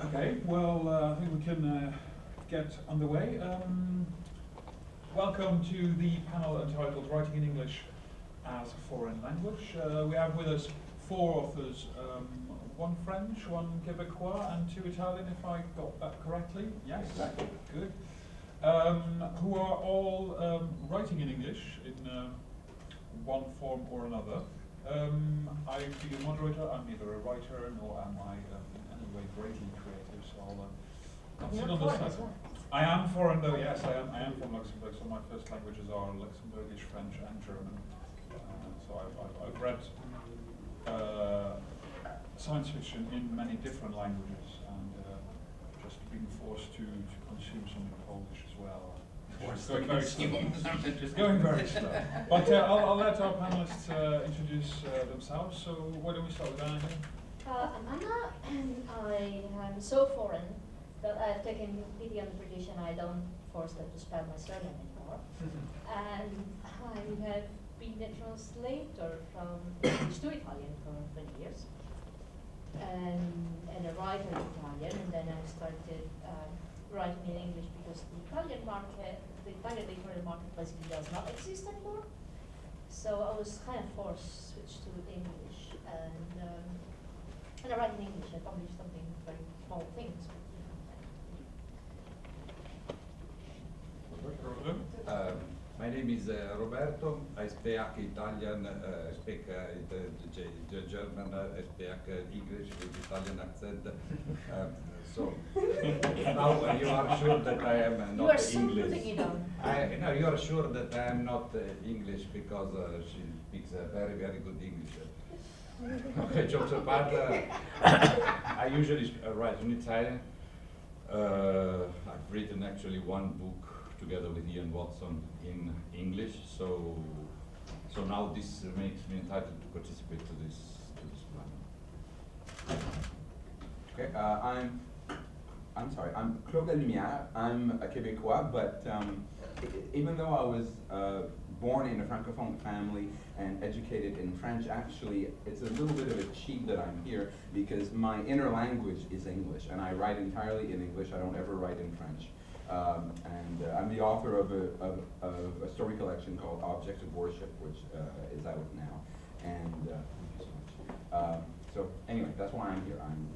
Okay, well, I think we can get underway. Welcome to the panel entitled Writing in English as a Foreign Language. We have with us four authors, one French, one Quebecois, and two Italian, if I got that correctly. Yes? Exactly. Good. Who are all writing in English in one form or another. I be a moderator. I'm neither a writer nor am I in any way greatly creative, so I'll sit on the side. Well. I am foreign though, yes, I am from Luxembourg, so my first languages are Luxembourgish, French and German. So I've read science fiction in many different languages and just been forced to consume some in Polish as well. It's going very slow. It's going very slow. But I'll let our panelists introduce themselves. So why don't we start with Anna? I'm Anna, and I am so foreign that I've taken pity on the British and I don't force them to spell my surname anymore. And I have been a translator from English to Italian for 20 years. And a writer in Italian, and then I started writing in English because the Italian literary market basically does not exist anymore. So I was kind of forced to switch to English, and I write in English. I publish something very small things. My name is Roberto. I speak Italian, speak the German, I speak English with Italian accent. So now you are sure that I am You are not so English. putting it on. No, you are sure that I am not English because she speaks very, very good English. Okay, jokes apart, I usually write in Italian. I've written actually one book together with Ian Watson in English, so now this makes me entitled to participate to this plan. Okay, I'm sorry. I'm Claude Lalumière. I'm a Quebecois, but even though I was born in a francophone family and educated in French, actually it's a little bit of a cheat that I'm here because my inner language is English, and I write entirely in English. I don't ever write in French. And I'm the author of a story collection called Objects of Worship, which is out now. And thank you so much. So anyway, that's why I'm here. I'm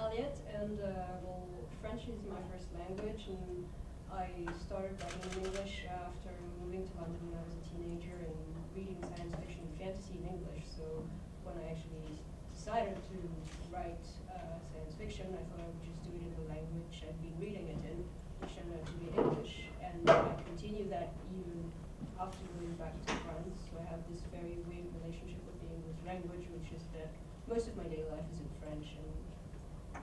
Aliette, and well, French is my first language, and I started writing in English after moving to London when I was a teenager and reading science fiction and fantasy in English. So when I actually decided to write science fiction, I thought I would just do it in the language I'd been reading it in, which turned out to be English. And I continue that even after going back to France. So I have this very weird relationship with the English language, which is that most of my daily life is in French and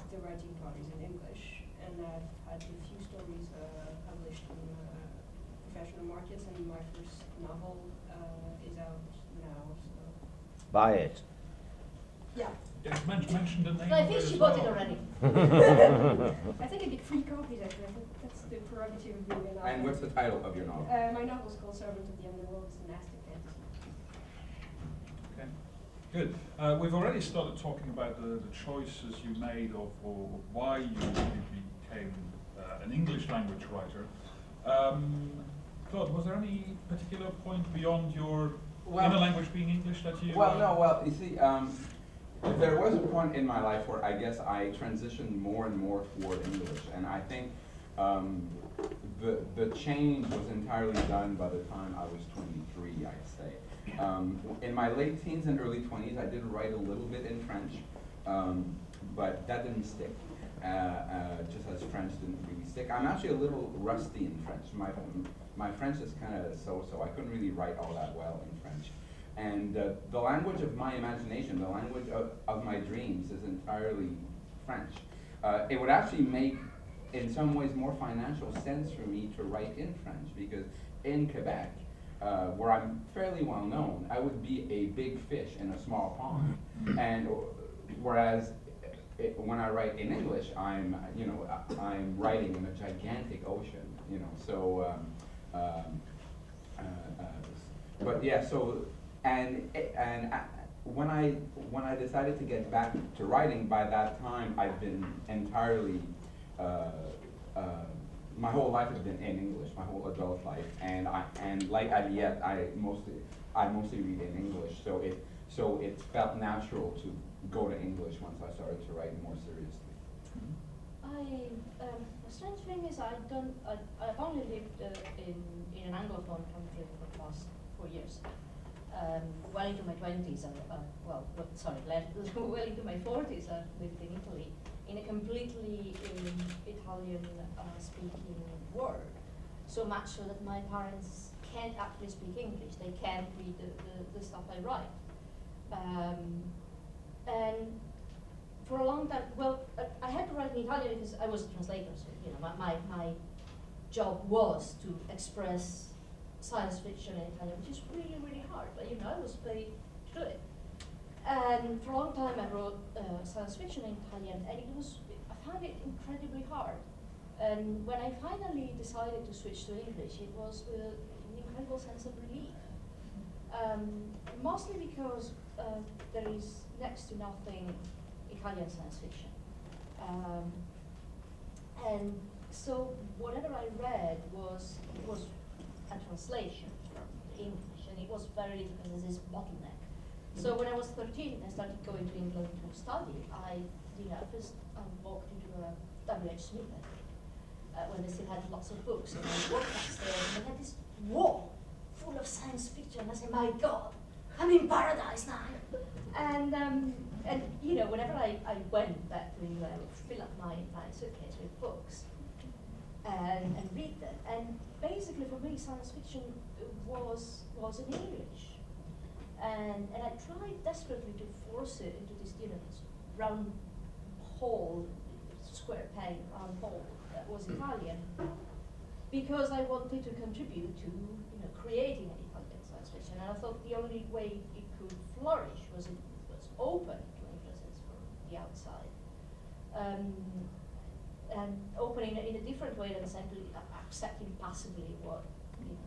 the writing part is in English. And I've had a few stories published in professional markets, and my first novel is out now. So. Buy it. Yeah. Yes, mention the name. I think of she as bought well. it already. I think I get free copies actually. I think that's the prerogative of being an author. And what's the title of your novel? My novel is called Servant of the Underworld. It's a nasty fantasy. Okay, good. We've already started talking about the choices you made or why you became an English language writer. Claude, was there any particular point beyond your inner language being English that you... Well, you see, there was a point in my life where I guess I transitioned more and more toward English, and I think the change was entirely done by the time I was 23, I'd say. In my late teens and early 20s, I did write a little bit in French, but that didn't stick, just as French didn't really stick. I'm actually a little rusty in French. My French is kind of so-so. I couldn't really write all that well in French. And the language of my imagination, the language of my dreams is entirely French. It would actually make, in some ways, more financial sense for me to write in French, because in Quebec, where I'm fairly well known, I would be a big fish in a small pond. And whereas when I write in English, I'm writing in a gigantic ocean, so, but yeah, so, and when I decided to get back to writing, by that time I've been entirely, my whole life has been in English, my whole adult life, and like Aliette, I mostly read in English, so it felt natural to go to English once I started to write more seriously. The strange thing is I've only lived in an Anglophone country for the past 4 years. Well into my 20s, well into my 40s, I lived in Italy, in a completely Italian speaking world. So much so that my parents can't actually speak English. They can't read the stuff I write. And for a long time, well, I had to write in Italian because I was a translator, so you know, my job was to express science fiction in Italian, which is really, really hard, but you know, I was paid to do it. And for a long time I wrote science fiction in Italian, and I found it incredibly hard. And when I finally decided to switch to English, it was with an incredible sense of relief. Mostly because there is next to nothing Italian science fiction. And so whatever I read was a translation from English, and it was very difficult as this bottleneck. So when I was 13, I started going to England to study. First I walked into a W.H. Smith library, when they still had lots of books, and I walked upstairs, and they had this wall full of science fiction. I said, my God, I'm in paradise now. And you know, whenever I went back to England, I would fill up my suitcase with books and read them. And basically for me, science fiction was in English. And I tried desperately to force it into this, you know, this round hole, square peg, round hole that was Italian, because I wanted to contribute to, you know, creating an Italian science fiction. And I thought the only way it could flourish was if it was open to influences from the outside. And open in a different way than simply accepting passively what, you know,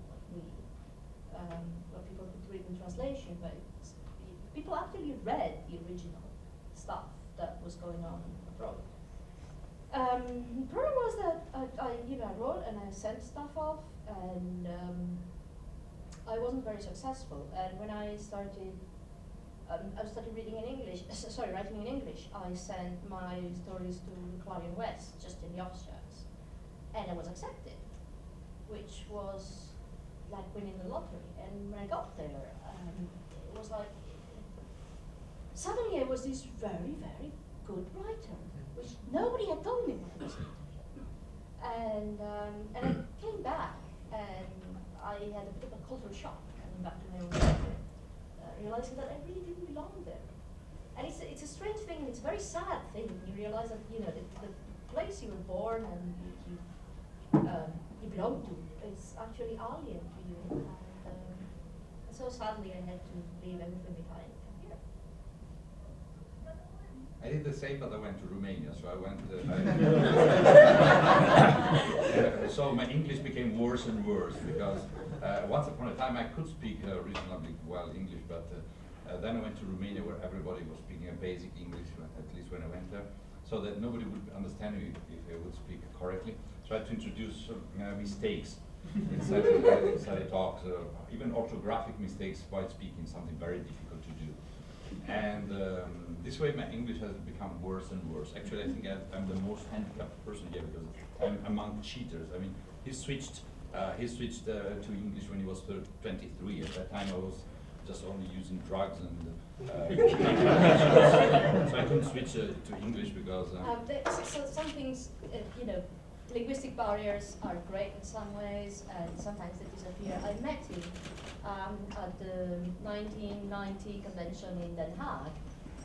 what people could read in translation, but people actually read the original stuff that was going on abroad. The problem was that I wrote and I sent stuff off, and I wasn't very successful. And when I started reading in English, writing in English, I sent my stories to Clarion West, just in the off chance, and I was accepted, which was like winning the lottery. And when I got there, it was like, suddenly I was this very, very good writer, which nobody had told me when I was and I came back, and I had a bit of a cultural shock coming back to my own country, realizing that I really didn't belong there. And it's a strange thing, it's a very sad thing when you realize that, you know, the place you were born and you belong to is actually alien to you. And so sadly I had to leave everything behind and come here. I did the same, but I went to Romania, so I went. So my English became worse and worse, because once upon a time I could speak reasonably well English, but then I went to Romania, where everybody was speaking a basic English, at least when I went there, so that nobody would understand me if I would speak correctly. So I had to introduce mistakes inside talks, even orthographic mistakes while speaking, something very difficult to do. And this way my English has become worse and worse. Actually, I think I'm the most handicapped person here, because I'm among cheaters. I mean, he switched to English when he was 23. At that time I was just only using drugs and so I couldn't switch to English because... So some things, you know, linguistic barriers are great in some ways, and sometimes they disappear. I met him at the 1990 convention in Den Haag,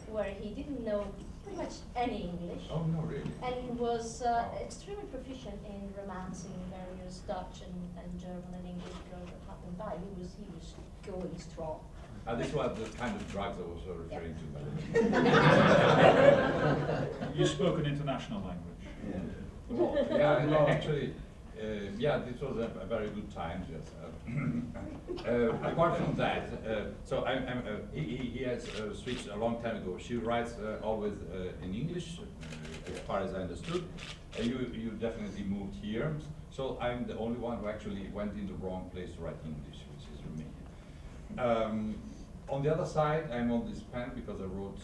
where he didn't know pretty much any English. Oh, no, really? And was extremely proficient in romancing various Dutch and German and English girls that happened by. He was going strong. This was the kind of drugs I was referring to. You spoke an international language. Yeah, actually, Yeah, this was a very good time. Yes. Apart from that, so he has switched a long time ago. She writes always in English, as far as I understood. You definitely moved here. So I'm the only one who actually went in the wrong place to write English, which is Romania. On the other side, I'm on this pen because I wrote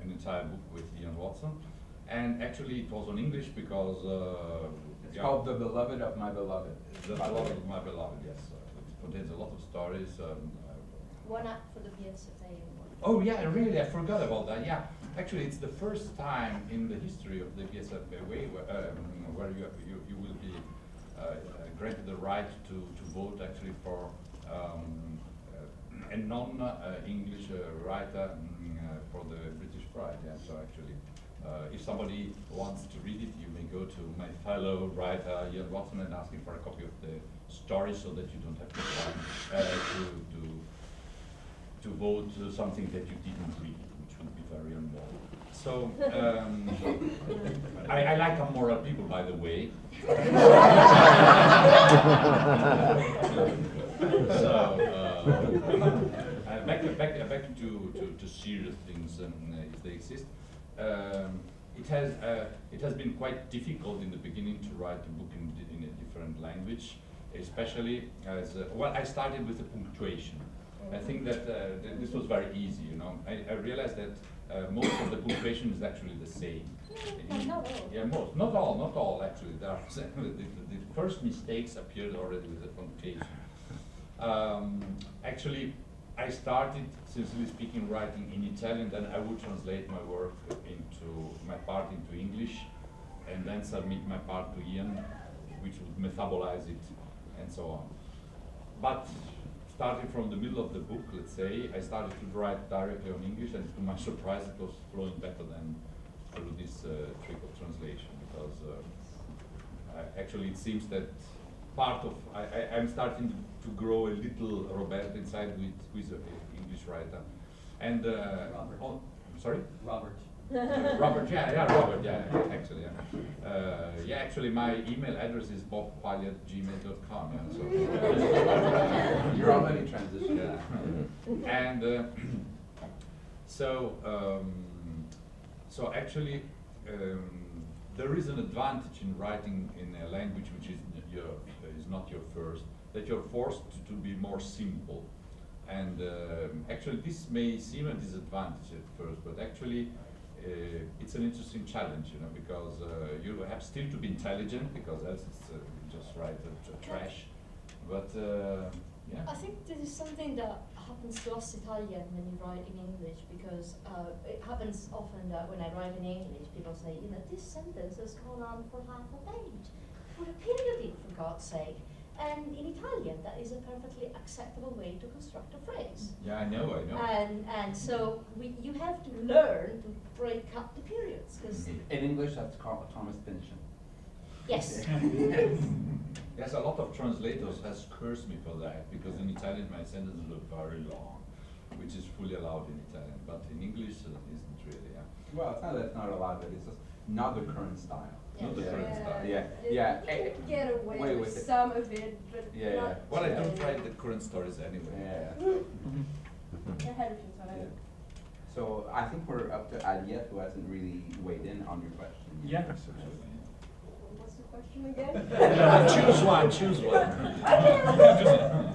an entire book with Ian Watson. And actually it was on English because It's called The Beloved of My Beloved. The Beloved of My Beloved, yes. It contains a lot of stories. One up for the BSFA. Oh yeah, really, I forgot about that. Yeah, actually it's the first time in the history of the BSFA where you will be granted the right to vote actually for a non-English writer for the British Pride. Yeah, so actually. If somebody wants to read it, you may go to my fellow writer Ian Watson and ask him for a copy of the story, so that you don't have to vote something that you didn't read, which would be very immoral. So I like immoral people, by the way. So back to serious things, if they exist. It has been quite difficult in the beginning to write a book in a different language, especially as well. I started with the punctuation. I think that this was very easy. You know, I realized that most of the punctuation is actually the same. Not all. Yeah, most, not all actually. There are the first mistakes appeared already with the punctuation. Actually, I started, sincerely speaking, writing in Italian, then I would translate my work into English, and then submit my part to Ian, which would metabolize it, and so on. But starting from the middle of the book, let's say, I started to write directly on English, and to my surprise, it was flowing better than through this trick of translation, because actually it seems that part of, I'm starting to grow a little Roberto inside with an English writer. And Robert. Oh, sorry? Robert. Robert, Robert, actually, yeah, actually, my email address is bobquaglia@gmail.com. Yeah, so You're already transitioned. Yeah. And so actually, there is an advantage in writing in a language which is not your first, that you're forced to be more simple. And actually, this may seem a disadvantage at first, but actually, it's an interesting challenge, you know, because you have still to be intelligent, because else it's just write trash. But yeah. I think this is something that happens to us Italian when you write in English, because it happens often that when I write in English, people say, you know, this sentence has gone on for half a page. Put a period in, for God's sake. And in Italian, that is a perfectly acceptable way to construct a phrase. Yeah, I know. And so you have to learn to break up the periods, because In English, that's called Thomas Pynchon. yes. Yes, a lot of translators has cursed me for that, because in Italian my sentences look very long, which is fully allowed in Italian, but in English it isn't really. Yeah. Well, it's not that it's not allowed, but it's just not the current style. Not the current style. Yeah. You can get away with some of it, but Yeah, not yeah. Well, I don't write the current stories anyway. Yeah. ahead of your time. Yeah. So I think we're up to Aliette, who hasn't really weighed in on your question. Yeah, absolutely. What's the question again? Choose one.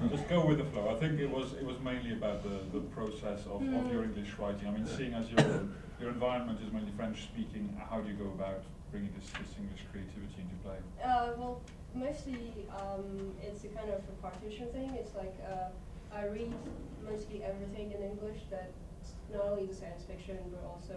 Just go with the flow. I think it was mainly about the process of your English writing. I mean, seeing as your environment is mainly French speaking, how do you go about bringing this English creativity into play? Well, mostly it's a kind of a partition thing. It's like I read mostly everything in English, that not only the science fiction, but also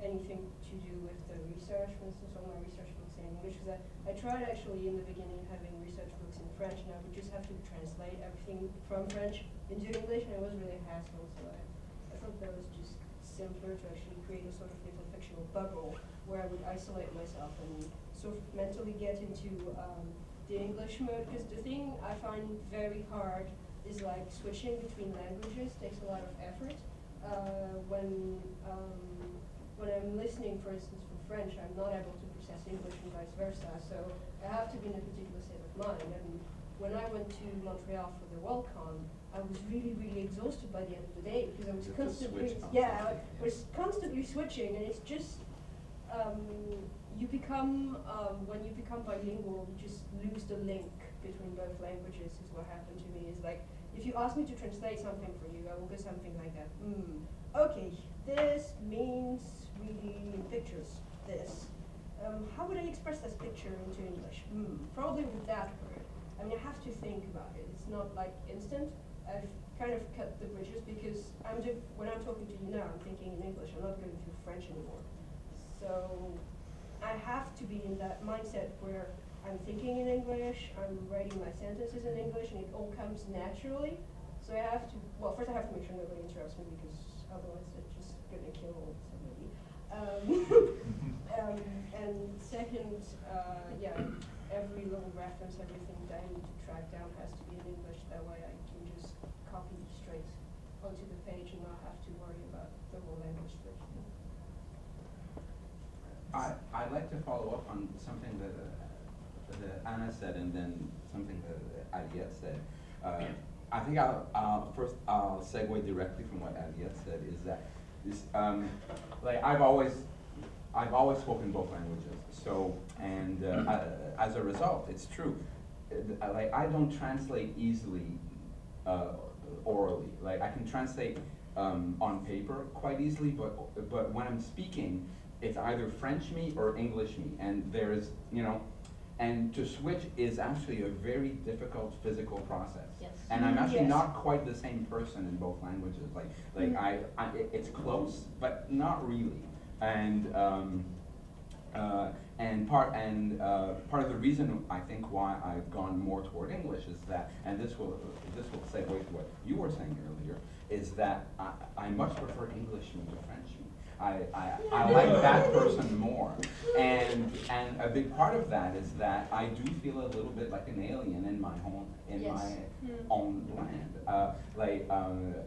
anything to do with the research. For instance, all my research books in English, because I tried actually in the beginning having research books in French, and I would just have to translate everything from French into English, and it was really a hassle. So I thought that was just simpler to actually create a sort of little fictional bubble where I would isolate myself and sort of mentally get into the English mode. Because the thing I find very hard is like switching between languages takes a lot of effort. When I'm listening, for instance, for French, I'm not able to process English and vice versa. So I have to be in a particular state of mind. And when I went to Montreal for the Worldcon, I was really, really exhausted by the end of the day because I was constantly, I was constantly switching, and it's just you become when you become bilingual, you just lose the link between both languages. Is what happened to me. Is like if you ask me to translate something for you, I will go something like that. Okay, this means really in pictures. This. How would I express this picture into English? Probably with that word. I mean, I have to think about it. It's not like instant. I've kind of cut the bridges because when I'm talking to you now, I'm thinking in English. I'm not going through French anymore. So I have to be in that mindset where I'm thinking in English, I'm writing my sentences in English, and it all comes naturally. So I have to, well, first I have to make sure nobody interrupts me because otherwise it's just going to kill somebody. And second, every little reference, everything that I need to track down has to be in English. That way I can just copy straight onto the page and not have to worry about the whole language switch. I'd like to follow up on something that Anna said, and then something that Aliette said. I think I'll segue directly from what Aliette said. Is that this like I've always spoken both languages. So and as a result, it's true. Like I don't translate easily orally. Like I can translate on paper quite easily, but when I'm speaking, it's either French me or English me, and there's, and to switch is actually a very difficult physical process. Yes. And I'm actually not quite the same person in both languages. It's close, but not really. And part of the reason I think why I've gone more toward English is that, and this will segue to what you were saying earlier, is that I much prefer Englishmen to Frenchmen. I like that person more, and a big part of that is that I do feel a little bit like an alien in my own land.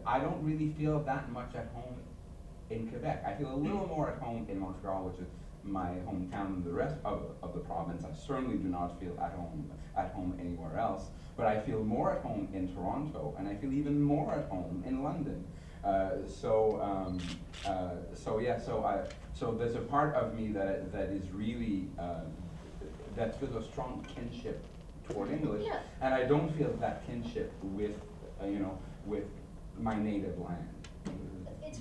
I don't really feel that much at home in Quebec. I feel a little more at home in Montreal, which is my hometown, and the rest of the province. I certainly do not feel at home anywhere else. But I feel more at home in Toronto, and I feel even more at home in London. So there's a part of me that is really that feels a strong kinship toward English, and I don't feel that kinship with with my native land. It's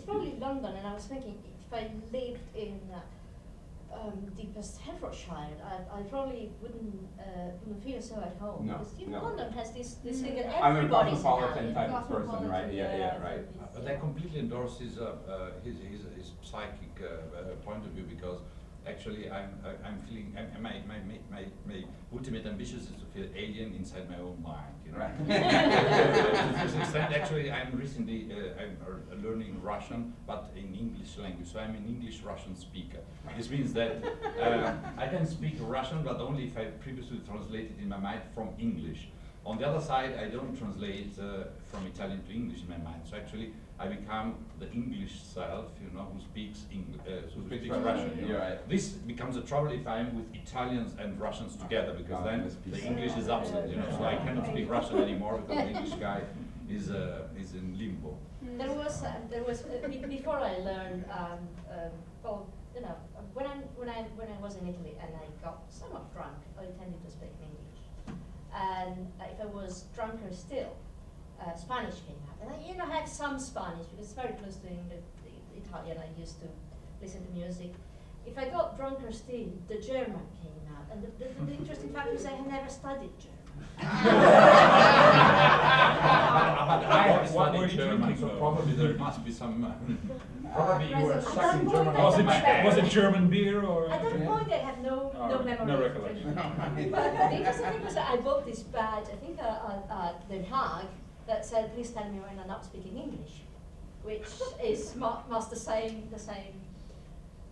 probably London, and I was thinking if I lived in deepest Hertfordshire, I probably wouldn't feel so at home. No, because London has this thing that I'm a everybody's cosmopolitan type of person, right? Yeah, right. But I completely endorse his psychic point of view, because actually I'm feeling my ultimate ambition is to feel alien inside my own mind. Right. To this extent, actually, I'm recently learning Russian, but in English language. So I'm an English-Russian speaker. This means that I can speak Russian, but only if I previously translated in my mind from English. On the other side, I don't translate from Italian to English in my mind. So actually, I become the English self, who speaks Russian. Right. This becomes a trouble if I'm with Italians and Russians together, because then the English is absent. So I cannot speak Russian anymore because the English guy is in limbo. There was before I learned. When I was in Italy and I got somewhat drunk, I tended to speak in English. And if I was drunker still, Spanish came out. And I had some Spanish because it's very close to the Italian. I used to listen to music. If I got drunker still, the German came out. And the interesting fact is I had never studied German. But I have studied German, so probably there must be some. Probably you were sucking German. Was it German beer or? At that point, I have no memory. No recollection. But the interesting thing was that I bought this badge, I think at The Hague, that said, "Please tell me when I'm not speaking English," which is must the same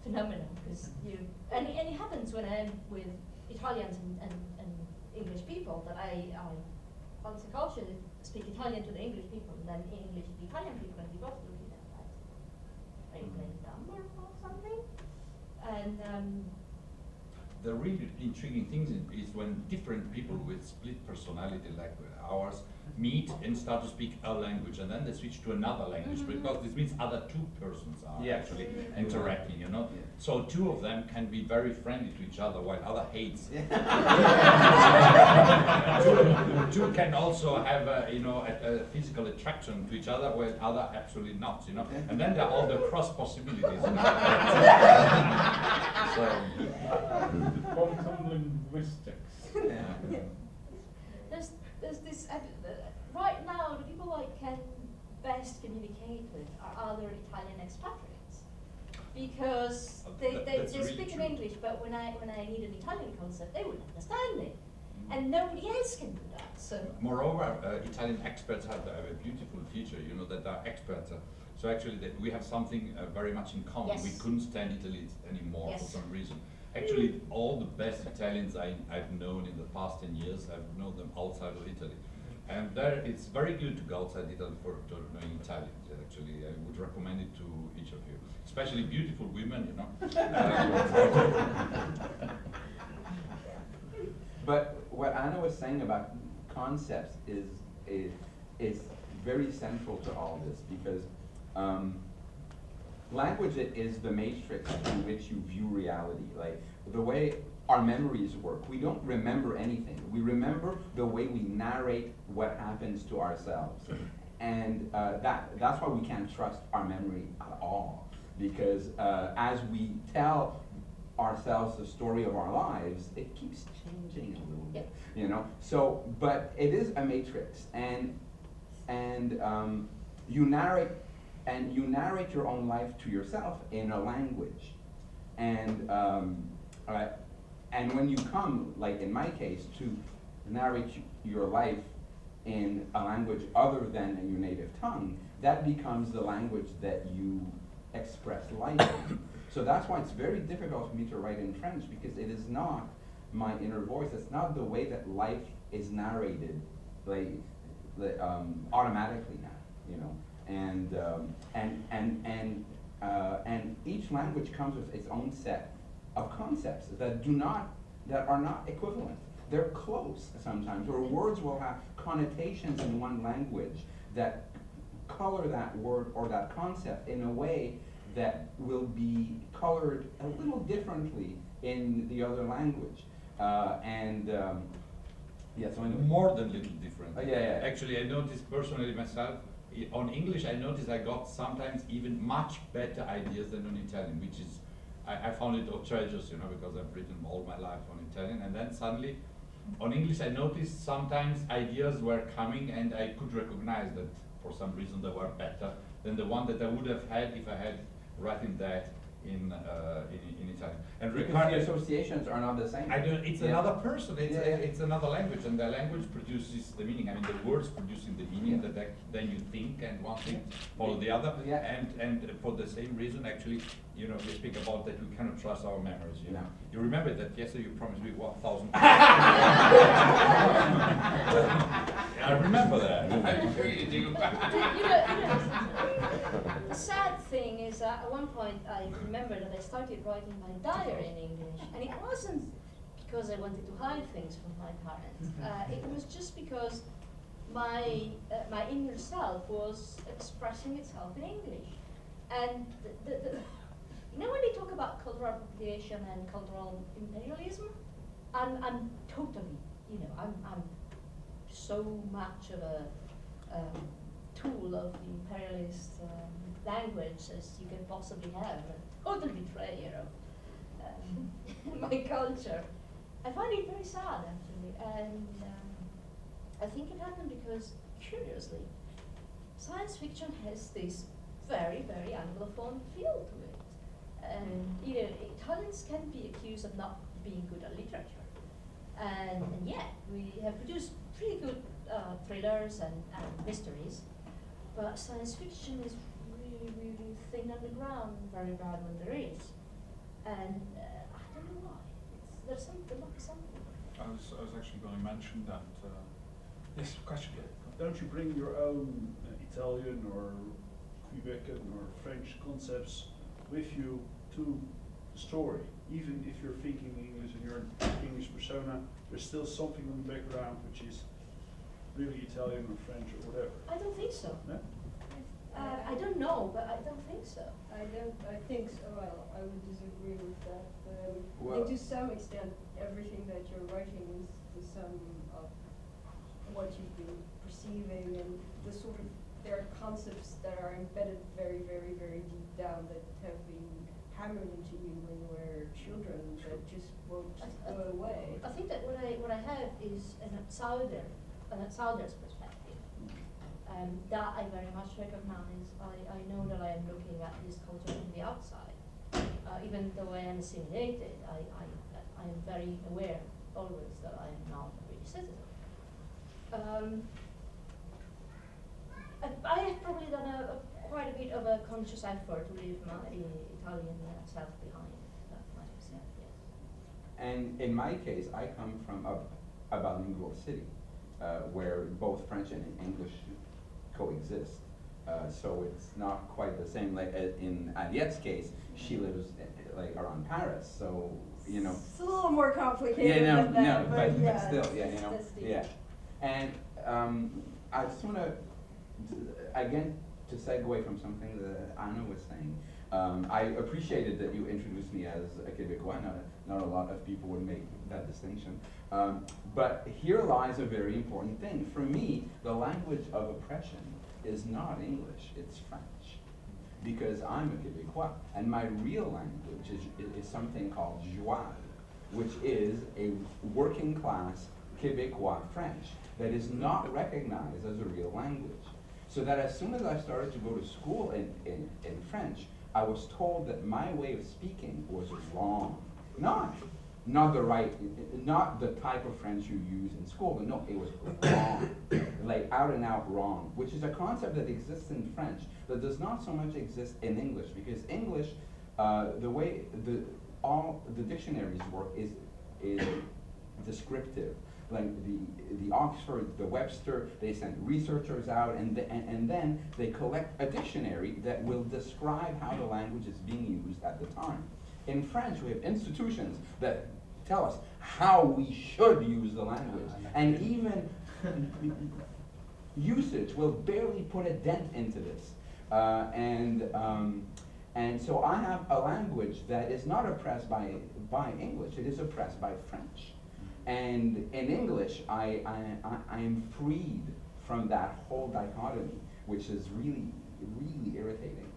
phenomenon, because and it happens when I'm with Italians and English people that I culturally speak Italian to the English people, and then English to the Italian people, and we both looking at that. Are you playing dumb or something? And The really intriguing thing is when different people with split personality like ours meet and start to speak a language, and then they switch to another language, because this means other two persons are actually interacting, you know. Yeah. So two of them can be very friendly to each other while other hates. Two can also have a physical attraction to each other while other absolutely not, you know. And then there are all the cross possibilities. You know? So, Quantum linguistics. there's this right now the people I can best communicate with are other Italian expatriates, because they That's really speak in true. English, but when I need an Italian concept, they wouldn't understand it, and nobody else can do that. So moreover, Italian experts have a beautiful feature, you know, that are experts. So actually, we have something very much in common. Yes. We couldn't stand Italy anymore Yes. for some reason. Actually, all the best Italians I've known in the past 10 years, I've known them outside of Italy. And there, it's very good to go outside Italy to knowing Italian. Actually, I would recommend it to each of you, especially beautiful women, you know. But what Anna was saying about concepts is very central to all this, because language is the matrix in which you view reality. Like the way our memories work, we don't remember anything. We remember the way we narrate what happens to ourselves, and that's why we can't trust our memory at all. Because as we tell ourselves the story of our lives, it keeps changing a little bit, you know. So, but it is a matrix, and you narrate your own life to yourself in a language, and when you come, like in my case, to narrate your life in a language other than in your native tongue, that becomes the language that you express life in. So that's why it's very difficult for me to write in French, because it is not my inner voice. It's not the way that life is narrated, automatically now, you know. And each language comes with its own set of concepts that are not equivalent. They're close sometimes, or words will have connotations in one language that color that word or that concept in a way that will be colored a little differently in the other language. So anyway. More than little different. Yeah. Actually, I noticed personally myself, on English I noticed I got sometimes even much better ideas than on Italian, which is, I found it outrageous, you know, because I've written all my life on Italian, and then suddenly on English I noticed sometimes ideas were coming and I could recognize that for some reason they were better than the one that I would have had if I had written that in Italian. And Because regarding the associations are not the same. it's Yeah. another person, Yeah. it's another language, and the language produces the meaning. I mean, the words producing the meaning, Yeah. then you think, and one thing follow the other. Yeah. And for the same reason, actually, you know, we speak about that we cannot trust our memories, you know. No. You remember that yesterday you promised me 1,000. I remember that. I'm sure you do. The sad thing is that at one point I remember that I started writing my diary in English, and it wasn't because I wanted to hide things from my parents. It was just because my inner self was expressing itself in English, and you know when they talk about cultural appropriation and cultural imperialism, I'm totally, you know, I'm so much of a tool of the imperialist language as you can possibly have, a total betrayer of my culture. I find it very sad, actually, and I think it happened because, curiously, science fiction has this very, very Anglophone feel to it. And you know, Italians can be accused of not being good at literature, and yet we have produced pretty good thrillers and mysteries, but science fiction is really, really thin on the ground, very bad when there is, and I don't know why. There might be something. I was actually going to mention that. Yes, question. Don't you bring your own Italian or Quebecan or French concepts with you to the story. Even if you're thinking English and you're an English persona, there's still something in the background which is really Italian or French or whatever. I don't think so. No? I don't know, but I don't think so. I think so. Well, I would disagree with that. Well- I think to some extent, everything that you're writing is the sum of what you've been perceiving, and the sort of, there are concepts that are embedded very, very, very deep down that have been hammered into you when you were children that just won't go away. I think that what I have is an outsider's perspective. That I very much recognize. I know that I am looking at this culture from the outside. Even though I am assimilated, I am very aware always that I am not a British citizen. I have probably done quite a bit of a conscious effort to leave my Italian self behind. That might be said, yes. And in my case, I come from a bilingual city where both French and English coexist. So it's not quite the same. Like in Aliette's case, she lives like around Paris, so you know. It's a little more complicated Yeah, than that, but yeah, still, yeah, you know, that's the- yeah. And I just want to, again, to segue from something that Anna was saying, I appreciated that you introduced me as a Québécois. Not a lot of people would make that distinction. But here lies a very important thing. For me, the language of oppression is not English, it's French. Because I'm a Québécois, and my real language is something called joual, which is a working class Québécois French that is not recognized as a real language. So that as soon as I started to go to school in French, I was told that my way of speaking was wrong. Not the right, not the type of French you use in school, but no, it was wrong, like out and out wrong, which is a concept that exists in French that does not so much exist in English, because English, the way all the dictionaries work is descriptive. Like the Oxford, the Webster, they send researchers out, and then they collect a dictionary that will describe how the language is being used at the time. In French, we have institutions that tell us how we should use the language, and even usage will barely put a dent into this. And so I have a language that is not oppressed by English; it is oppressed by French. And in English, I am freed from that whole dichotomy, which is really, really irritating.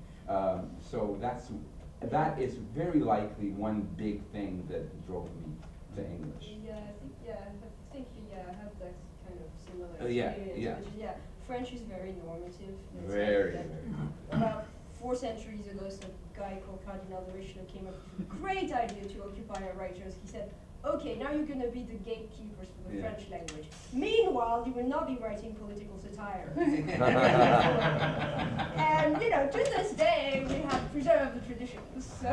So that is very likely one big thing that drove me to English. Yeah, I think I have that kind of similar Yeah, experience. yeah. Which is, French is very normative. It's Very, like very. about 4 centuries ago, some guy called Cardinal de Richelieu came up with a great idea to occupy our writers. He said, okay, now you're going to be the gatekeepers for the French language. Meanwhile, you will not be writing political satire. And, to this day, we have preserved the traditions. So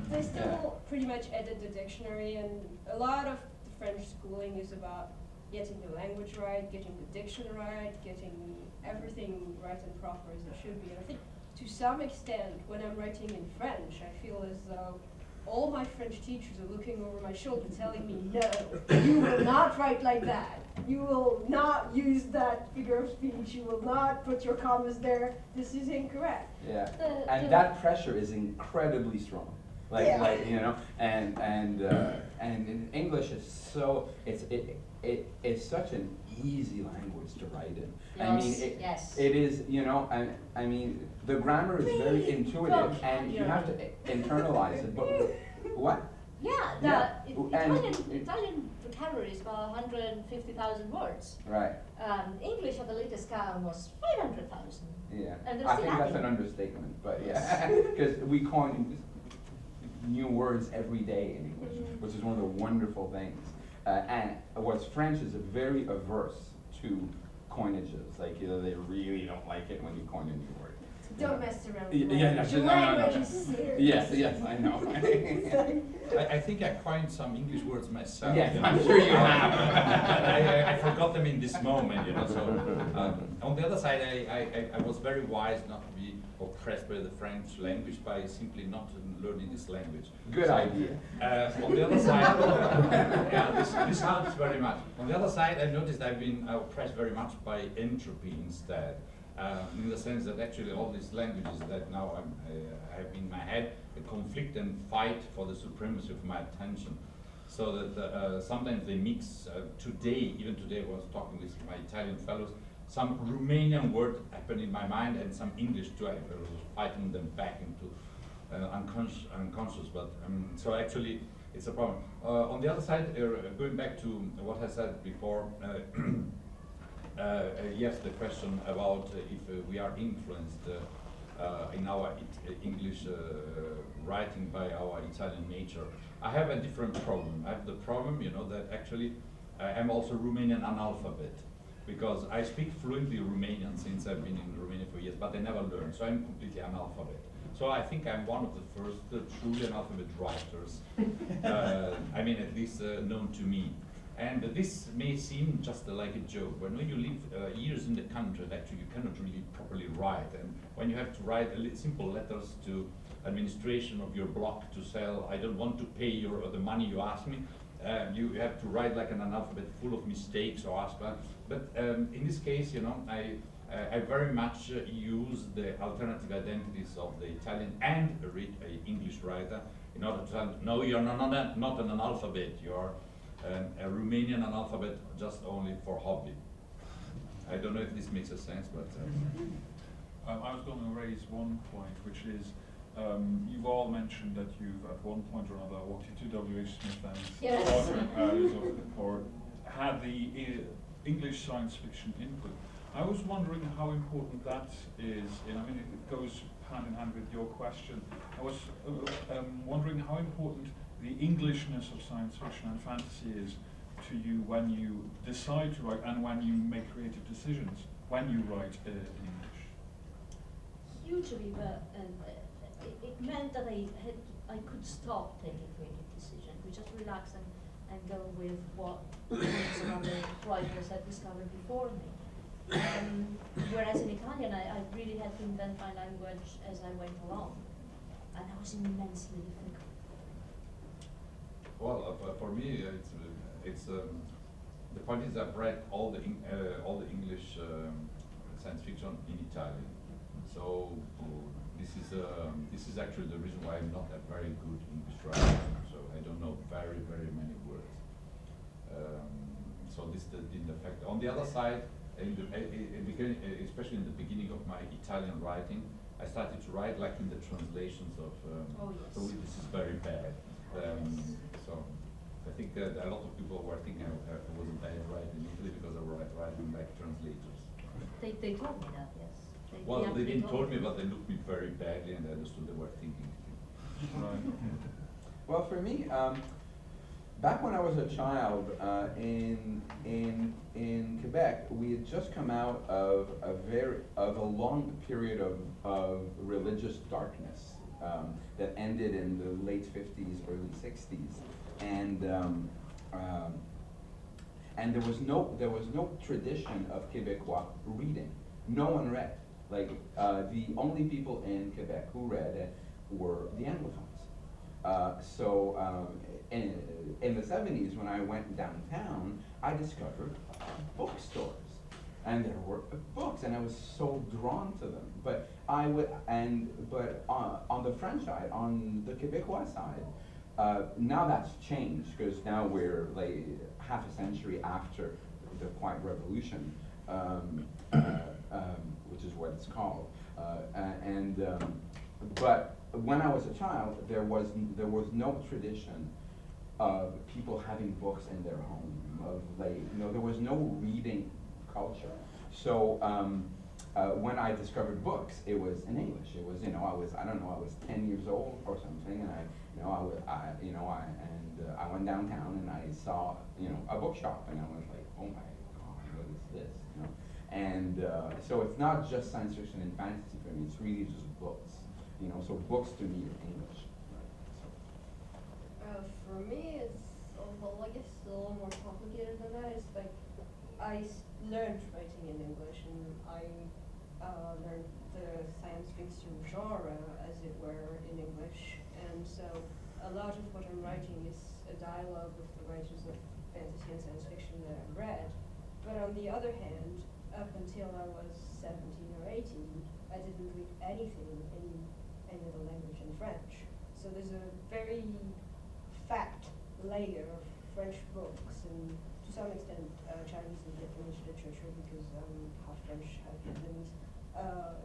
they still pretty much edit the dictionary, and a lot of the French schooling is about getting the language right, getting the diction right, getting everything right and proper as it should be. And I think to some extent, when I'm writing in French, I feel as though all my French teachers are looking over my shoulder telling me, no, you will not write like that. You will not use that figure of speech. You will not put your commas there. This is incorrect. Yeah, and that pressure is incredibly strong. And in English is so, it's such an easy language to write in. Yes, It is, I mean, the grammar is very intuitive, and you have to internalize it, but what? Yeah, Yeah. Italian vocabulary is about 150,000 words. Right, English at the latest count was 500,000. yeah. And they're I still think that's adding. an understatement, but yeah, because we coin new words every day in English, which is one of the wonderful things. And what's French is very averse to coinages. Like, they really don't like it when you coin a new word. Don't mess around Yeah, with yeah, language. no, no, no, Language no. is serious. Yes, I know. I think I coined some English words myself. Yes, you know. I'm sure you have. I forgot them in this moment, you know. So on the other side, I was very wise not to be oppressed by the French language by simply not learning this language. Good So, idea. On the other side, yeah, this helps very much. On the other side, I noticed I've been oppressed very much by entropy instead. In the sense that actually all these languages that now I have in my head conflict and fight for the supremacy of my attention. So that sometimes they mix. Even today I was talking with my Italian fellows, some Romanian word happened in my mind and some English too. I was fighting them back into unconscious, but so actually it's a problem. On the other side, going back to what I said before, yes, the question about if we are influenced in our English writing by our Italian nature. I have a different problem. I have the problem, you know, that actually I'm also Romanian analphabet, because I speak fluently Romanian since I've been in Romania for years, but I never learned, so I'm completely analphabet. So I think I'm one of the first truly analphabet writers, I mean at least known to me. And this may seem just like a joke, but when you live years in the country, actually you cannot really properly write. And when you have to write simple letters to administration of your block to sell, I don't want to pay the money you ask me, you have to write like an analphabet full of mistakes or ask. But in this case, you know, I very much use the alternative identities of the Italian and English writer in order to tell, no, you're not an analphabet, you're a Romanian analphabet just only for hobby. I don't know if this makes a sense, but... I was going to raise one point, which is, you've all mentioned that you've at one point or another walked into W.H. Smith and Yes. or had the English science fiction input. I was wondering how important that is, I mean, it goes hand in hand with your question. I was wondering how important the Englishness of science fiction and fantasy is to you when you decide to write and when you make creative decisions when you write in English. Hugely, but it meant that I could stop taking creative decisions. We just relax and go with what some other writers had discovered before me. Whereas in Italian, I really had to invent my language as I went along, and that was immensely difficult. Well, for me, it's the point is I've read all the English science fiction in Italian, so this is actually the reason why I'm not a very good English writer. So I don't know very many words. So this didn't affect. On the other side, especially in the beginning of my Italian writing, I started to write like in the translations of. Oh, yes. So this is very bad. So I think that a lot of people were thinking I was a bad writer in Italy because I was writing like translators. They told me that, yes. They didn't told me, but they looked me very badly, and I understood they were thinking. Right. Well, for me, back when I was a child in Quebec, we had just come out of a long period of religious darkness that ended in the late 50s, early 60s, and there was no tradition of Quebecois reading. No one read. Like the only people in Quebec who read were the Anglophones. So in the 70s, when I went downtown, I discovered bookstores, and there were books, and I was so drawn to them. But on the French side, on the Quebecois side, now that's changed, because now we're like half a century after the Quiet Revolution, which is what it's called. But when I was a child, there was no tradition of people having books in their home. There was no reading culture. So when I discovered books, it was in English. It was, I was 10 years old or something, and I went downtown and I saw, a bookshop, and I was like, oh my God, what is this? And so it's not just science fiction and fantasy for me, it's really just books. You know, so books to me are English. For me, it's, well, I guess it's a little more complicated than that. It's like, learned writing in English, and I learned the science fiction genre, as it were, in English. And so a lot of what I'm writing is a dialogue with the writers of fantasy and science fiction that I've read. But on the other hand, up until I was 17 or 18, I didn't read anything in any other language than French. So there's a very fat layer of French books, and to some extent Chinese and Vietnamese literature, because I'm half French, half Vietnamese.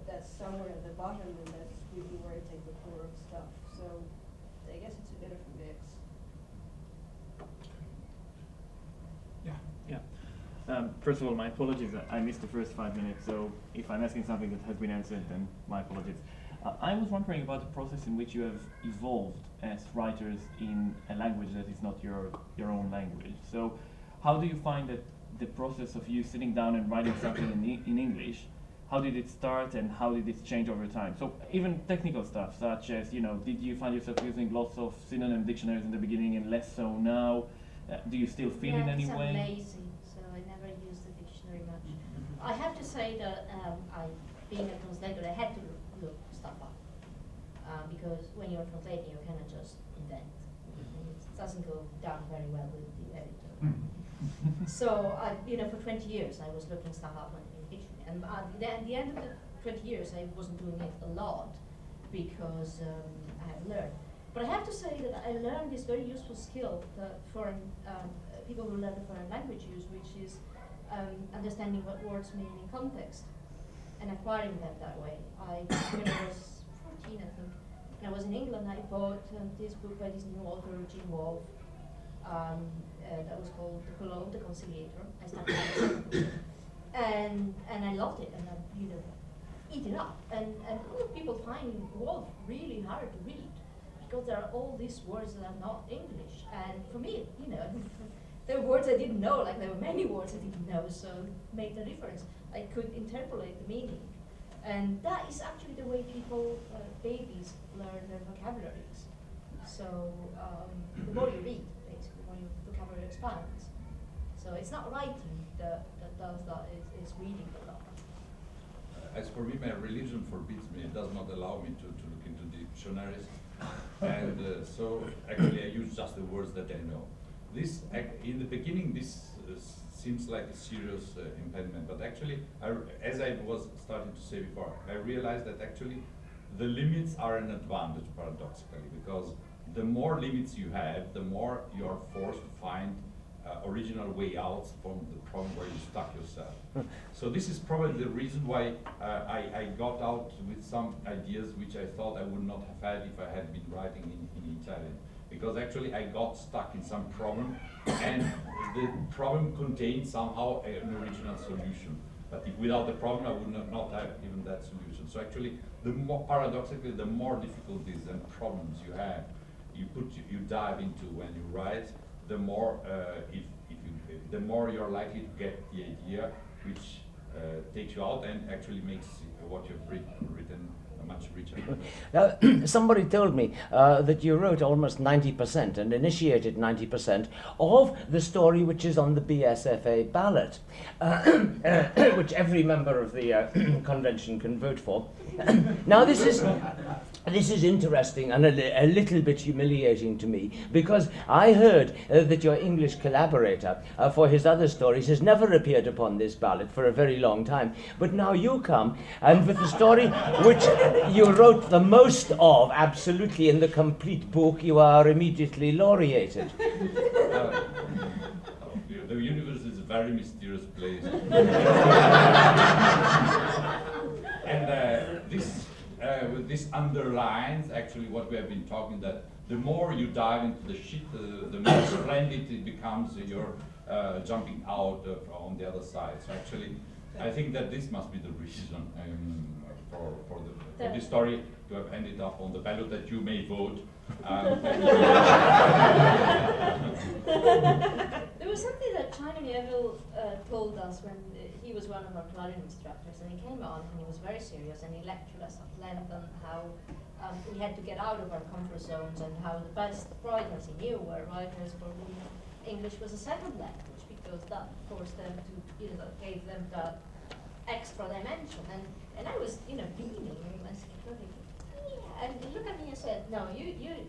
That's somewhere at the bottom, and that's really where I take the core of stuff. So I guess it's a bit of a mix. First of all, my apologies. I missed the first 5 minutes, so if I'm asking something that has been answered, then my apologies. I was wondering about the process in which you have evolved as writers in a language that is not your own language. So how do you find that the process of you sitting down and writing something in English, how did it start and how did it change over time? So even technical stuff, such as, you know, did you find yourself using lots of synonym dictionaries in the beginning and less so now? Do you still feel in any way? I'm lazy, so I never use the dictionary much. I have to say that being a translator, I had to look stuff up. Because when you're translating, you cannot just invent. It doesn't go down very well with the editor. So, for 20 years, I was looking stuff up in dictionary. And at the end of the 20 years, I wasn't doing it a lot because I had learned. But I have to say that I learned this very useful skill that foreign people who learn the foreign language use, which is understanding what words mean in context and acquiring them that way. When I was 14, I think, and I was in England, I bought this book by this new author, Jim Wolfe, that was called The Cologne, The Conciliator. I started reading it, and I loved it, and I, eat it up. And a lot of people find Wolfe really hard to read, because there are all these words that are not English. And for me, there were words I didn't know, like there were many words I didn't know, so it made a difference. I could interpolate the meaning. And that is actually the way people, babies, learn their vocabularies. So the more you read, basically, the more your vocabulary expands. So it's not writing that does that, it's reading a lot. As for me, my religion forbids me. It does not allow me to look into dictionaries. And so actually I use just the words that I know. This, in the beginning, this seems like a serious impediment, but actually, as I was starting to say before, I realized that actually the limits are an advantage, paradoxically, because the more limits you have, the more you are forced to find original way out from the problem where you stuck yourself. So this is probably the reason why I got out with some ideas which I thought I would not have had if I had been writing in Italian. Because actually I got stuck in some problem, and the problem contained somehow an original solution. But if without the problem, I would not have even that solution. So actually, paradoxically, the more difficulties and problems you have, you dive into when you write, the more the more you're likely to get the idea, which takes you out and actually makes what you've written much richer. Somebody told me that you wrote almost 90% and initiated 90% of the story which is on the BSFA ballot, which every member of the convention can vote for. Now this is interesting and a little bit humiliating to me, because I heard that your English collaborator for his other stories has never appeared upon this ballot for a very long time. But now you come, and with the story which you wrote the most of, absolutely in the complete book, you are immediately laureated. The universe is a very mysterious place. And this underlines actually what we have been talking, that the more you dive into the shit, the more splendid it becomes, you're jumping out on the other side. So actually, I think that this must be the reason for this story to have ended up on the ballot, that you may vote. There was something that China Mieville told us when he was one of our clarinet instructors, and he came on and he was very serious and he lectured us at length on how we had to get out of our comfort zones and how the best writers he knew were writers for whom English was a second language, because that forced them to, gave them that extra dimension. And I was, beaming and I was looking, yeah, and he looked at me and said, no, you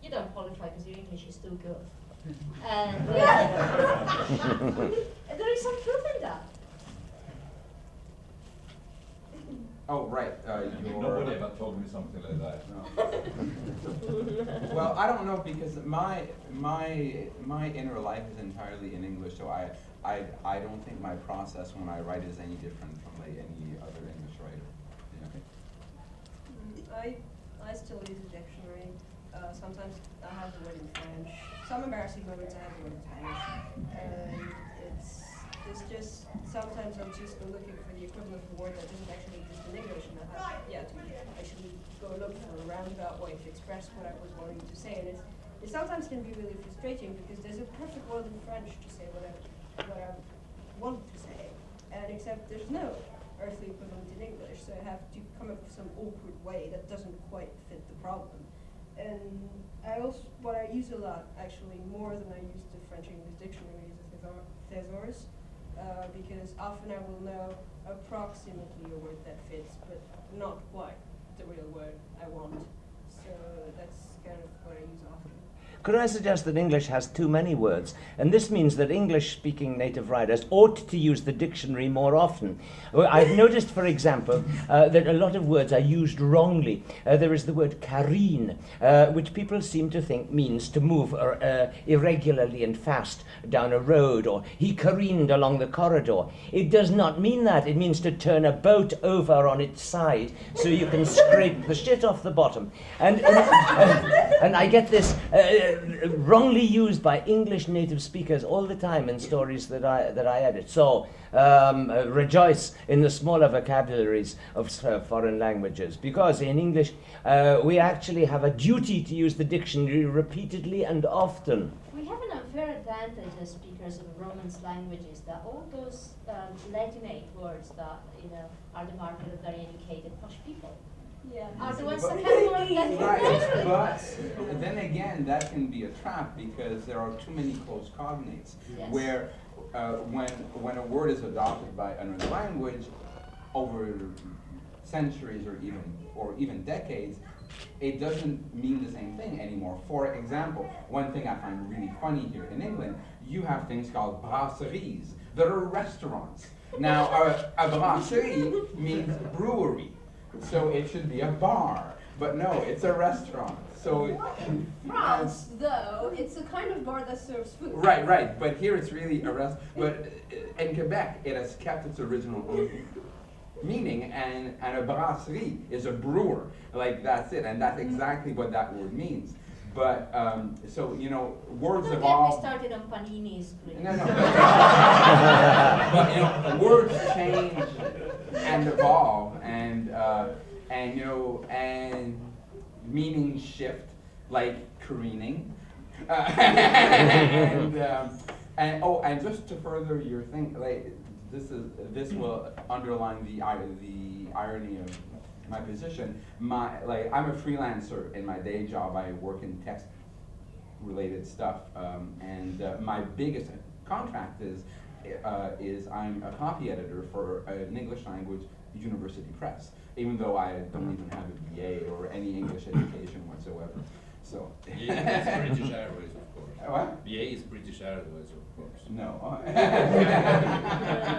don't qualify because your English is too good. And there is some truth in that. Oh, right, Nobody ever told me something like that. No. Well, I don't know, because my inner life is entirely in English, so I don't think my process when I write is any different from like any other English writer. Yeah. I still use a dictionary. Sometimes I have the word in French. Some embarrassing moments I have the word in Spanish. It's just, sometimes I'm just looking for the equivalent of a word that doesn't actually exist in English, and I have to actually go look for a roundabout way to express what I was wanting to say. And it sometimes can be really frustrating because there's a perfect word in French to say what I want to say, and except there's no earthly equivalent in English, so I have to come up with some awkward way that doesn't quite fit the problem. And what I use a lot, actually, more than I use the French-English dictionary, is the thesaurus, because often I will know approximately a word that fits, but not quite the real word I want. So that's kind of what I use often. Could I suggest that English has too many words? And this means that English-speaking native writers ought to use the dictionary more often. I've noticed, for example, that a lot of words are used wrongly. There is the word careen, which people seem to think means to move irregularly and fast down a road, or he careened along the corridor. It does not mean that. It means to turn a boat over on its side so you can scrape the shit off the bottom. And I get this wrongly used by English native speakers all the time in stories that I edit. So rejoice in the smaller vocabularies of foreign languages, because in English we actually have a duty to use the dictionary repeatedly and often. We have an unfair advantage as speakers of Romance languages, that all those Latinate words that are the mark of very educated posh people. Yeah. Are the ones that have more Latin Right, but then again, that can be a trap because there are too many close cognates. Yes. Where when a word is adopted by another language over centuries or even decades, it doesn't mean the same thing anymore. For example, one thing I find really funny here in England, you have things called brasseries that are restaurants. Now, a brasserie means brewery. So it should be a bar, but no, it's a restaurant. So in France, though, it's a kind of bar that serves food. Right. But here it's really a restaurant. But in Quebec, it has kept its original meaning, and a brasserie is a brewer. Like, that's it, and that's exactly what that word means. But so words Don't evolve. get me started on paninis, please. No. But words change and evolve, and meanings shift, like careening. And just to further your thing, like this will underline the irony of my position. I'm a freelancer in my day job. I work in text-related stuff, and my biggest contract is I'm a copy editor for an English language university press, even though I don't even have a BA or any English education whatsoever. So. BA is British Airways, of course. What? BA is British Airways, of course. No.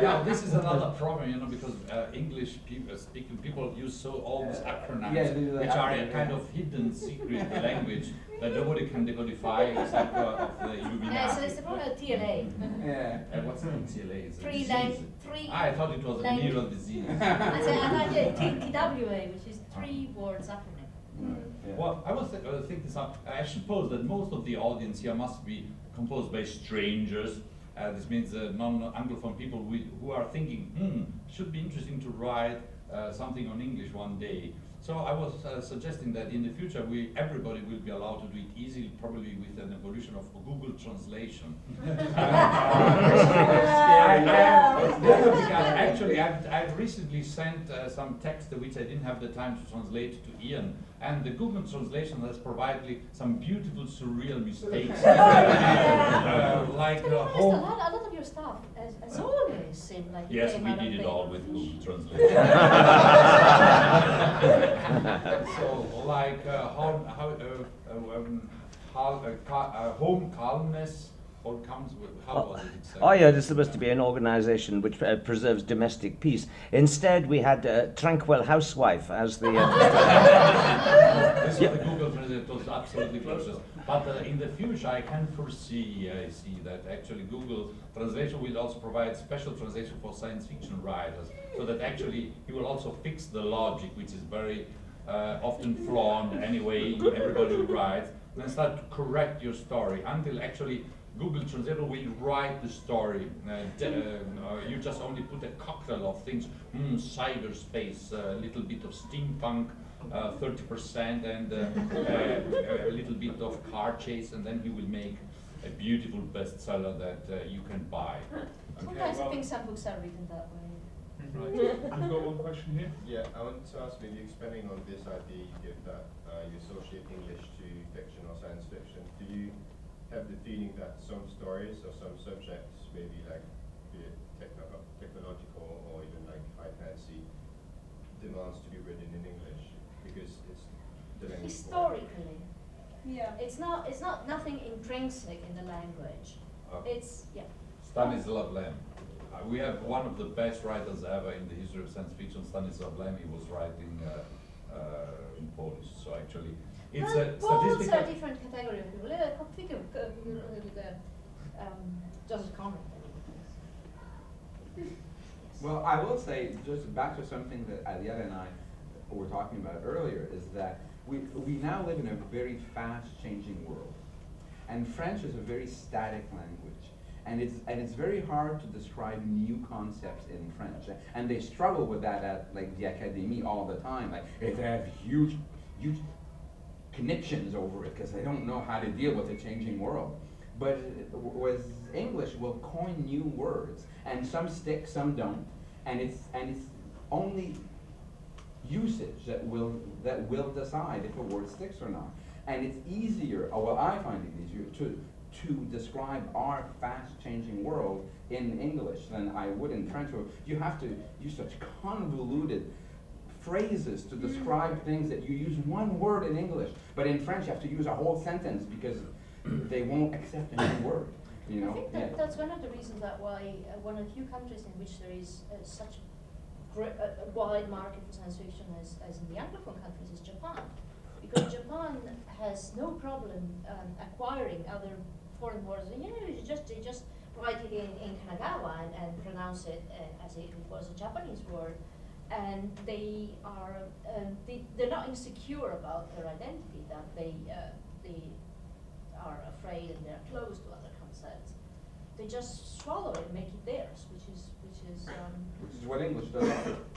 Yeah, this is another problem, because English speaking people use all these acronyms, which are a kind of hidden secret language that nobody can decodify except of the Illuminati. Yeah, so it's the problem of TLA. Yeah. What's the TLA? It's a Three disease. three. I thought it was a lang- neural disease. I said TWA, which is 3 words acronym. Yeah. Well, I was thinking this up. I suppose that most of the audience here must be composed by strangers. This means non-Anglophone people who are thinking, should be interesting to write something on English one day. So I was suggesting that in the future everybody will be allowed to do it easily, probably with an evolution of Google Translation. Actually, I've recently sent some text which I didn't have the time to translate to Ian, and the Google Translation has provided some beautiful surreal mistakes. Like To be honest, a home. lot of your stuff has always seemed like it Yes, came we out of did it paper all with fish. Google Translation. So, like home calmness, or comes with, how was it exactly? Oh yeah, this is supposed to be an organisation which preserves domestic peace. Instead, we had Tranquil Housewife as the... This is the Google Translation, it was absolutely gorgeous. But in the future, I can foresee, I see that actually Google Translation will also provide special translation for science fiction writers, so that actually he will also fix the logic, which is very often flawed anyway, everybody who writes, and then start to correct your story until actually Google Translator will write the story. You just only put a cocktail of things, cyberspace, a little bit of steampunk, 30%, and a little bit of car chase, and then he will make a beautiful bestseller that you can buy. Sometimes I think some books are written that way. Right. We've got one question here. Yeah, I want to ask, maybe expanding on this idea you give that you associate English to fiction or science fiction. Do you have the feeling that some stories or some subjects, maybe like be it technological or even like high fantasy, demands to be written in English because it's the language? Historically, Yeah. it's not nothing intrinsic in the language. It's Stanislaw Lem. We have one of the best writers ever in the history of science fiction, Stanislaw Lem. He was writing in Polish, so actually it's a Poles are a statistical. different category of people. Joseph Conrad. Well, I will say, just back to something that Aliette and I were talking about earlier, is that we now live in a very fast-changing world. And French is a very static language. And it's very hard to describe new concepts in French. And they struggle with that at like the Académie all the time. Like they have huge conniptions over it because they don't know how to deal with a changing world. But with English, we'll coin new words, and some stick, some don't, and it's only usage that will decide if a word sticks or not. And it's easier, or well, I find it easier to describe our fast-changing world in English than I would in French. Where you have to use such convoluted phrases to describe things that you use one word in English, but in French you have to use a whole sentence because they won't accept a new word. You know? I think that's one of the reasons that why one of the few countries in which there is such a wide market for science fiction as in the Anglophone countries is Japan. Because Japan has no problem acquiring other foreign words. And, they just write it in Kanagawa and pronounce it as if it was a Japanese word. And they are they're not insecure about their identity, that they are afraid and they're closed to other concepts. They just swallow it and make it theirs, which is Which is what English does.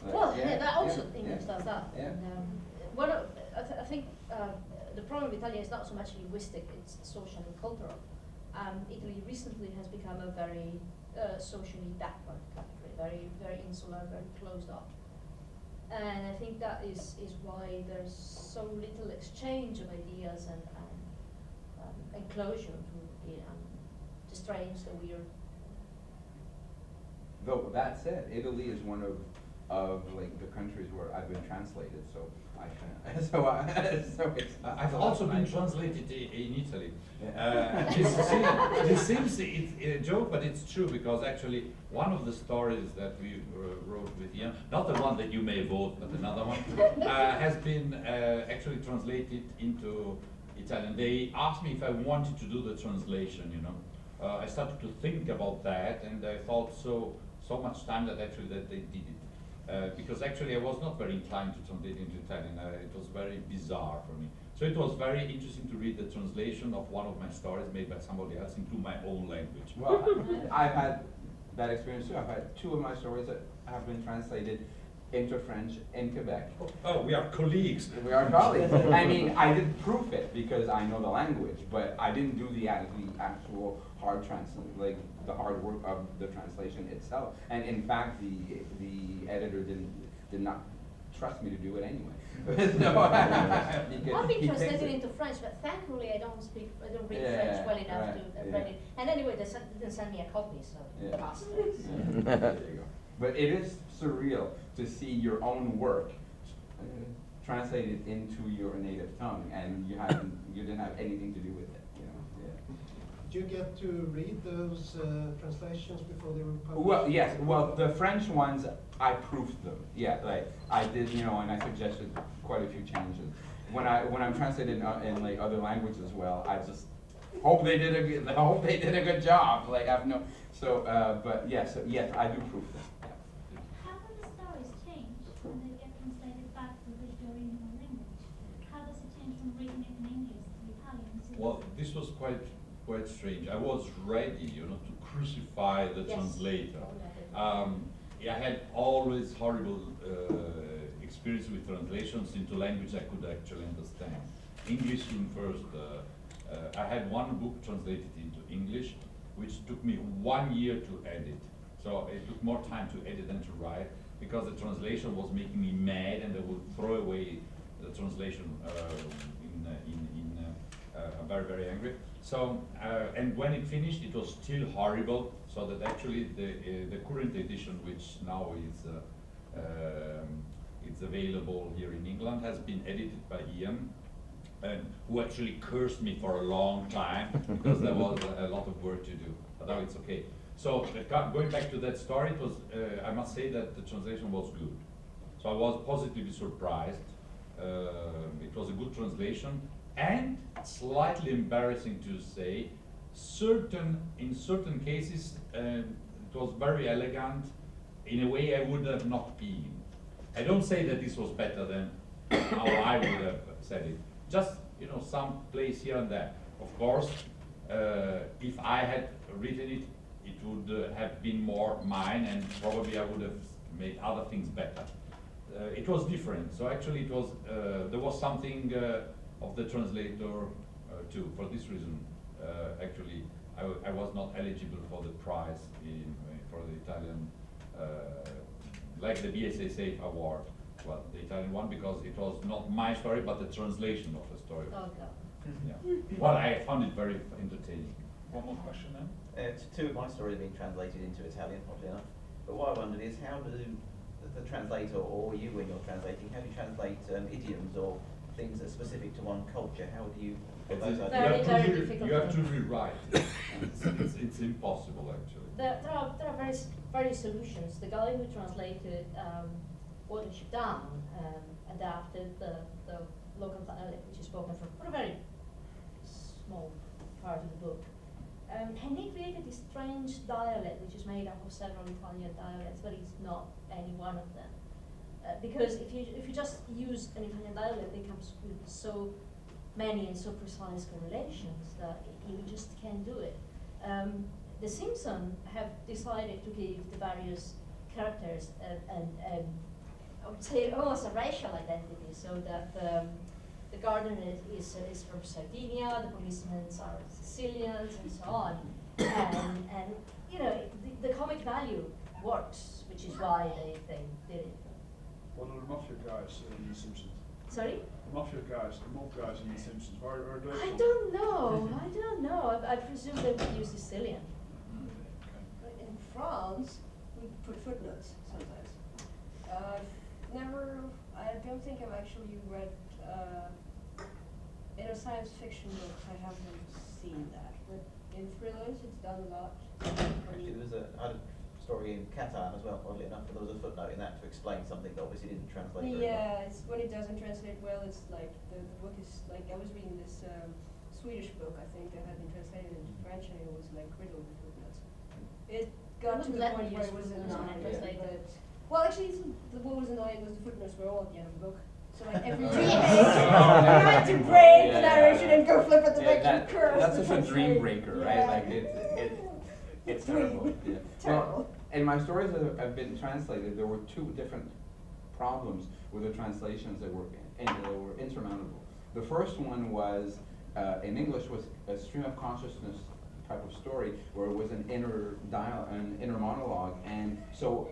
well, that also English does that. Yeah. And, I think the problem with Italian is not so much linguistic; it's social and cultural. Italy recently has become a very socially backward country, very very insular, very closed up. And I think that is why there's so little exchange of ideas and closure to the strange, the weird. Though that said, Italy is one of like the countries where I've been translated, so I can. So it's. I've also been translated in Italy. This seems a joke, but it's true, because actually one of the stories that we wrote with Ian, not the one that you may vote, but another one, has been actually translated into Italian. They asked me if I wanted to do the translation. I started to think about that, and I thought so much time that actually that they did it. Because actually I was not very inclined to translate into Italian. It was very bizarre for me. So it was very interesting to read the translation of one of my stories made by somebody else into my own language. Well, I've had that experience too. I've had two of my stories that have been translated into French in Quebec. Oh, we are colleagues. We are colleagues. I mean, I did proof it because I know the language, but I didn't do the actual hard translation, like the hard work of the translation itself. And in fact, the editor did not trust me to do it anyway. I've been translated into French, but thankfully I don't read French well enough to have read it. And anyway, they didn't send me a copy, so bastards. There you go. But it is surreal to see your own work translated into your native tongue, and you didn't have anything to do with it. You know? Yeah. Did you get to read those translations before they were published? Well, yes. Well, the French ones, I proofed them. Yeah, like I did, you know, and I suggested quite a few changes. When I'm translating in like other languages as well, I just hope they did a good job. Like I've no. So, but yes, yes, I do proof them. How do the stories change when they get translated back to the original language? How does it change from reading it in English to Italian? Well, this was quite strange. I was ready, you know, to crucify the translator. I had always horrible experience with translations into language I could actually understand. English came first. I had one book translated into English, which took me 1 year to edit. So it took more time to edit than to write, because the translation was making me mad, and I would throw away the translation very, very angry. So, and when it finished, it was still horrible, so that actually the current edition, which now is it's available here in England, has been edited by Ian, who actually cursed me for a long time, because there was a lot of work to do, but now it's okay. So, going back to that story, it was, I must say that the translation was good. So I was positively surprised. It was a good translation, and slightly embarrassing to say, in certain cases, it was very elegant in a way I would have not been. I don't say that this was better than how I would have said it. Just, you know, some place here and there. Of course, if I had written it, it would have been more mine, and probably I would have made other things better. It was different. So actually, it was there was something of the translator too. For this reason, actually, I was not eligible for the prize for the Italian, like the BSSA award. Well, the Italian one, because it was not my story, but the translation of the story. Oh God. Yeah. Well, I found it very entertaining. One more question then. Two of my stories are being translated into Italian, oddly enough. But what I wondered is, how do the translator, or you when you're translating, how do you translate idioms or things that are specific to one culture? How do you put those Very, very you difficult. have to rewrite. It's impossible, actually. There are various solutions. The guy who translated Odysee down adapted the local dialect, which is spoken for a very small part of the book. And he created this strange dialect, which is made up of several Italian dialects, but it's not any one of them. Because if you just use an Italian dialect, it comes with so many and so precise correlations that you just can't do it. The Simpsons have decided to give the various characters and I would say almost a racial identity, so that the gardener is from Sardinia, the policemen are Sicilians, and so on. And you know, the comic value works, which is why they did it. What are the mafia guys in The Simpsons? Sorry? The mafia guys, the mob guys in The Simpsons, where are they I from? don't know. I presume they would use Sicilian. In France, we put footnotes sometimes. I don't think I've actually read, in a science fiction book, I haven't seen that. But in thrillers, it's done a lot. Actually, I had a story in Qatar as well, oddly enough, but there was a footnote in that to explain something that obviously didn't translate very well. Yeah, it's when it doesn't translate well, it's like, the book is like, I was reading this Swedish book, I think, that had been translated into French, and it was like riddled with footnotes. It got to the point where it was annoying. Well, actually, what was annoying was the footnotes were all at the end of the book. So like every 3 pages, you had to break the narration and go flip at the back and curse. That's just a dream breaker, right? Like it's terrible. Yeah. Terrible. Well, in my stories that have been translated, there were two different problems with the translations that were insurmountable. The first one was, in English, was a stream of consciousness type of story where it was an inner monologue, and so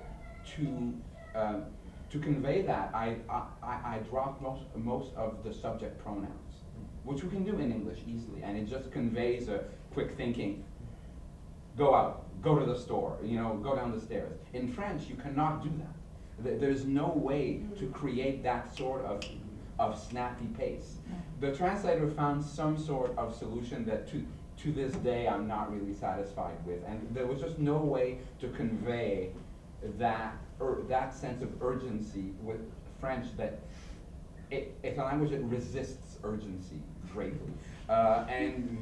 to convey that, I dropped most of the subject pronouns, which we can do in English easily, and it just conveys a quick thinking. Go out, go to the store, go down the stairs. In French, you cannot do that. There's no way to create that sort of snappy pace. The translator found some sort of solution that to this day I'm not really satisfied with, and there was just no way to convey that sense of urgency with French, that it's a language that resists urgency greatly. And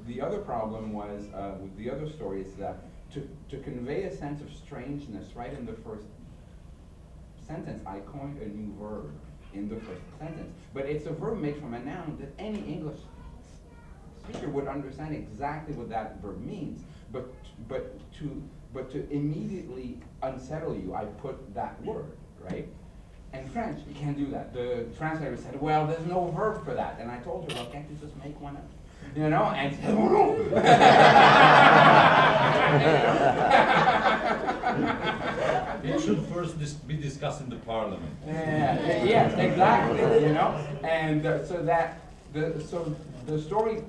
the other problem was with the other story is that to convey a sense of strangeness right in the first sentence, I coined a new verb in the first sentence. But it's a verb made from a noun that any English speaker would understand exactly what that verb means. But to immediately unsettle you, I put that word, right? In French, you can't do that. The translator said, well, there's no verb for that. And I told her, well, can't you just make one up? And she said, oh, no. It should first be discussed in the parliament. Yes, exactly, And so the story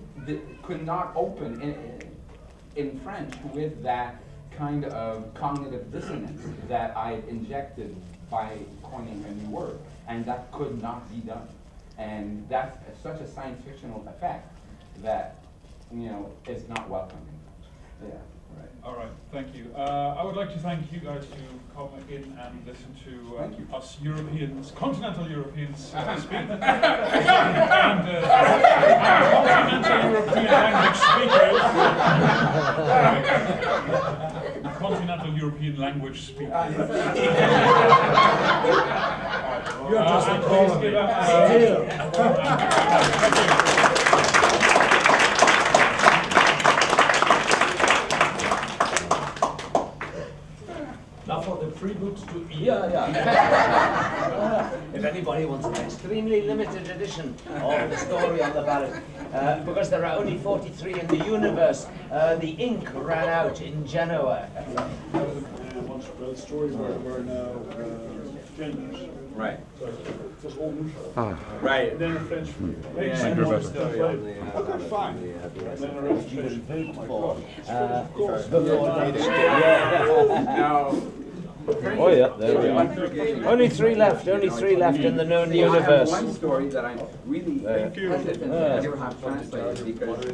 could not open in French with that kind of cognitive dissonance that I injected by coining a new word, and that could not be done. And that's such a science fictional effect that, is not welcome in French. Yeah, right. All right, thank you. I would like to thank you guys to come in and listen to us Europeans, continental Europeans speak. and continental European language speakers. Continental European language speakers. You're just a please give Now for the free books to eat. If anybody wants an extremely limited edition of the story on the ballot, because there are only 43 in the universe, the ink ran out in Genoa. One spread story where now genders. Right. Just all new. Right. And then a French Okay, fine. And then a French. No. Oh yeah, there we are. Only three left in the known universe. I have one story that I'm really hesitant to ever have translated because